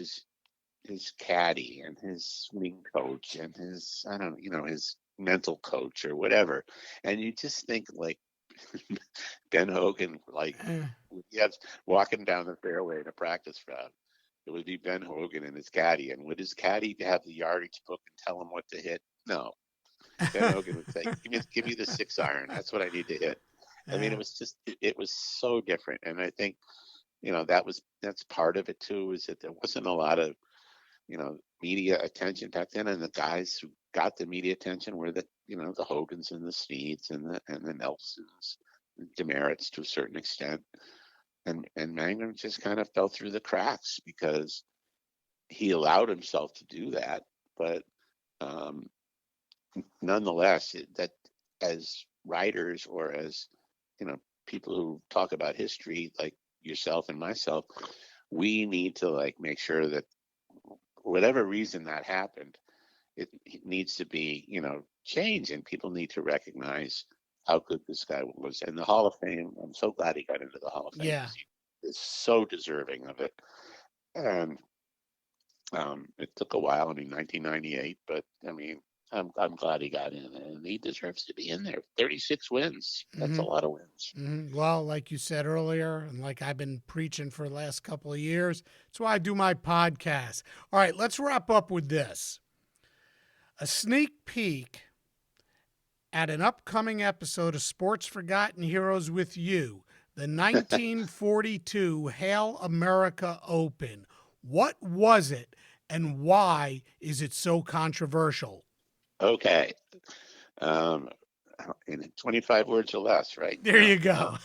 his caddy and his swing coach and his, his mental coach or whatever. And you just think like Ben Hogan, like walking down the fairway in a practice round. It would be Ben Hogan and his caddy. And would his caddy have the yardage book and tell him what to hit? No. Ben Hogan would say, give me the 6-iron. That's what I need to hit. I mean, it was so different. And I think, that's part of it too, is that there wasn't a lot of, media attention back then. And the guys who got the media attention were the Hogans and the Sneads and the Nelsons, and demerits to a certain extent. And Mangrum just kind of fell through the cracks because he allowed himself to do that. But nonetheless, that as writers or as, people who talk about history, like yourself and myself, we need to like make sure that whatever reason that happened, it needs to be, changed, and people need to recognize how good this guy was. And the Hall of Fame, I'm so glad he got into the Hall of Fame. Yeah. He is so deserving of it. And it took a while, 1998, but I'm glad he got in, and he deserves to be in there. 36 wins. That's a lot of wins. Mm-hmm. Well, like you said earlier, and like I've been preaching for the last couple of years, that's why I do my podcast. All right, let's wrap up with this. A sneak peek at an upcoming episode of Sports Forgotten Heroes with you, the 1942 Hail America Open. What was it, and why is it so controversial? Okay. In 25 words or less, right? There you go.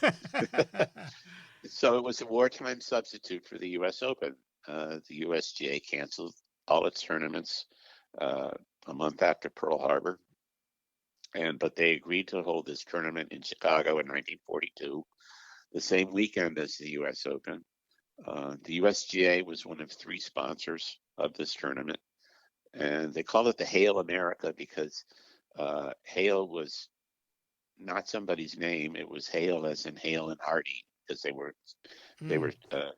So it was a wartime substitute for the U.S. Open. The USGA canceled all its tournaments a month after Pearl Harbor. But they agreed to hold this tournament in Chicago in 1942, the same weekend as the U.S. Open. The USGA was one of 3 sponsors of this tournament. And they called it the Hail America because Hail was not somebody's name. It was Hale as in Hale and Hardy, because they were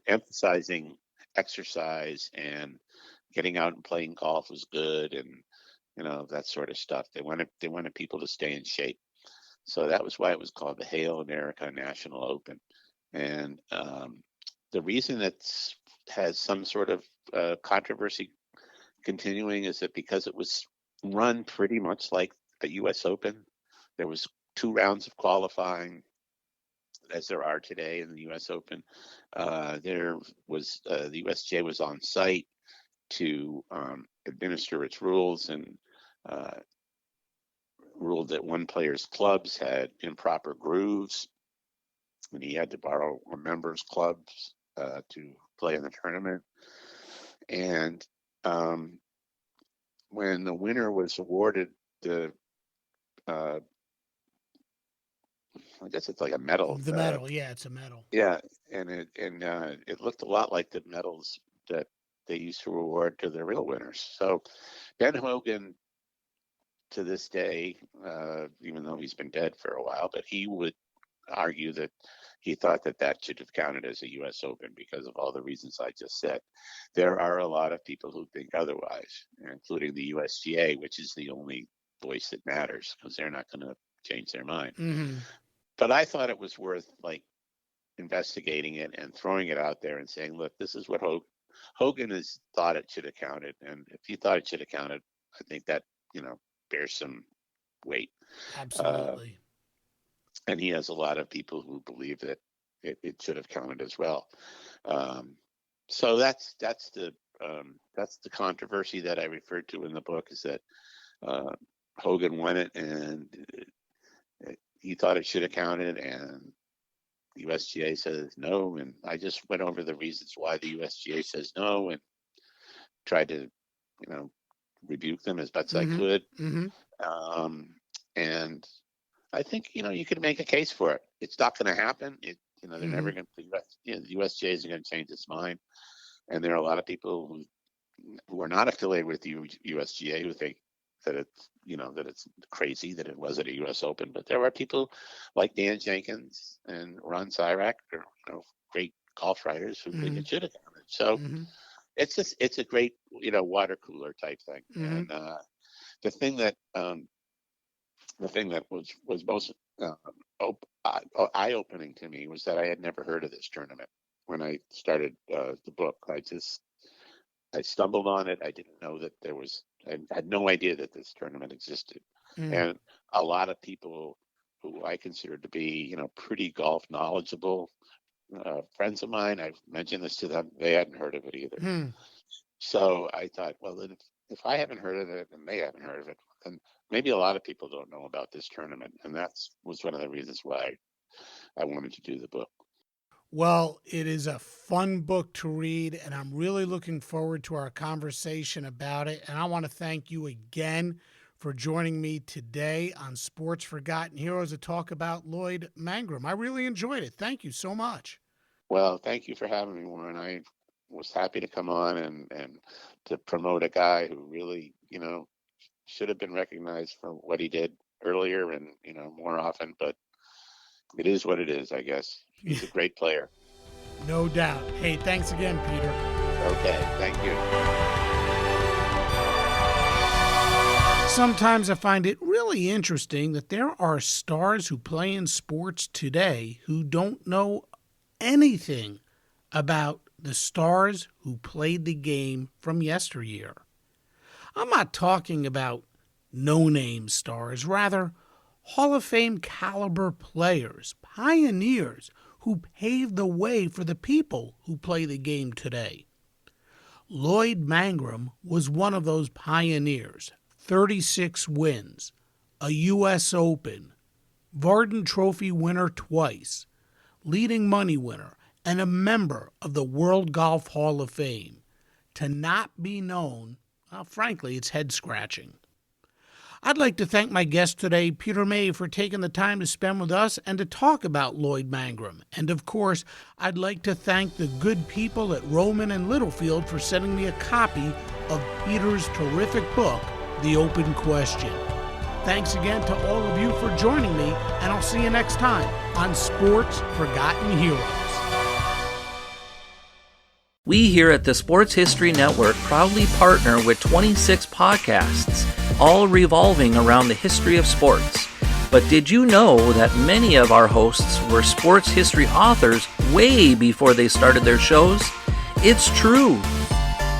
emphasizing exercise, and getting out and playing golf was good, and that sort of stuff. They wanted people to stay in shape. So that was why it was called the Hail America National Open. And the reason it has some sort of controversy continuing is that because it was run pretty much like a U.S. Open. There was 2 rounds of qualifying, as there are today in the U.S. Open. There was the USGA was on site to administer its rules, and ruled that one player's clubs had improper grooves, and he had to borrow a member's clubs to play in the tournament. And when the winner was awarded the, I guess it's like a medal. The medal, yeah, it's a medal. Yeah, and it looked a lot like the medals that they used to award to the real winners. So Ben Hogan to this day, even though he's been dead for a while, but he would argue that he thought that should have counted as a U.S. Open because of all the reasons I just said. There are a lot of people who think otherwise, including the USGA, which is the only voice that matters because they're not going to change their mind. Mm-hmm. But I thought it was worth investigating it and throwing it out there and saying, look, this is what Hogan has thought it should have counted. And if he thought it should have counted, I think that, bears some weight. Absolutely. And he has a lot of people who believe that it should have counted as well. So that's the controversy that I referred to in the book, is that Hogan won it and he thought it should have counted, and the USGA says no. And I just went over the reasons why the USGA says no and tried to, rebuke them as best I could. Mm-hmm. And I think, you could make a case for it. It's not going to happen. They're never going to, the USGA isn't going to change its mind. And there are a lot of people who are not affiliated with the USGA who think that it's crazy that it was at a U.S. Open. But there are people like Dan Jenkins and Ron Cyrack, great golf writers who think it should have counted. So it's a great, water cooler type thing. And the thing that was most eye-opening to me was that I had never heard of this tournament when I started the book. I stumbled on it. I didn't know that I had no idea that this tournament existed. And a lot of people who I consider to be, pretty golf knowledgeable, friends of mine, I've mentioned this to them, they hadn't heard of it either. So I thought, well, then if I haven't heard of it and they haven't heard of it, then maybe a lot of people don't know about this tournament. And that was one of the reasons why I wanted to do the book. Well, it is a fun book to read, and I'm really looking forward to our conversation about it. And I want to thank you again for joining me today on Sports Forgotten Heroes to talk about Lloyd Mangrum. I really enjoyed it. Thank you so much. Well, thank you for having me, Warren. I was happy to come on and to promote a guy who really, should have been recognized for what he did earlier and, more often. But it is what it is, I guess. He's a great player. No doubt. Hey, thanks again, Peter. Okay, thank you. Sometimes I find it really interesting that there are stars who play in sports today who don't know anything about the stars who played the game from yesteryear. I'm not talking about no-name stars, rather Hall of Fame caliber players, pioneers who paved the way for the people who play the game today. Lloyd Mangrum was one of those pioneers. 36 wins, a U.S. Open, Vardon Trophy winner twice, leading money winner, and a member of the World Golf Hall of Fame. To not be known, well, frankly, it's head-scratching. I'd like to thank my guest today, Peter May, for taking the time to spend with us and to talk about Lloyd Mangrum. And, of course, I'd like to thank the good people at Rowman and Littlefield for sending me a copy of Peter's terrific book, The Open Question. Thanks again to all of you for joining me, and I'll see you next time on Sports Forgotten Heroes. We here at the Sports History Network proudly partner with 26 podcasts, all revolving around the history of sports. But did you know that many of our hosts were sports history authors way before they started their shows? It's true.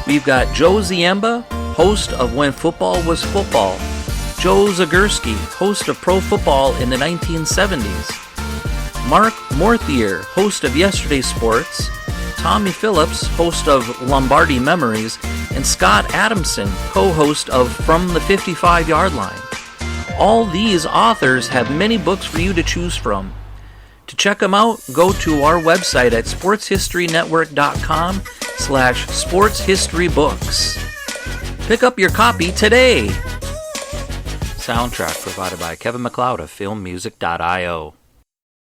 We've got Joe Ziemba, host of When Football Was Football, Joe Zagurski, host of Pro Football in the 1970s, Mark Morthier, host of Yesterday's Sports, Tommy Phillips, host of Lombardi Memories, and Scott Adamson, co-host of From the 55-Yard Line. All these authors have many books for you to choose from. To check them out, go to our website at sportshistorynetwork.com/sportshistorybooks. Pick up your copy today. Soundtrack provided by Kevin MacLeod of filmmusic.io.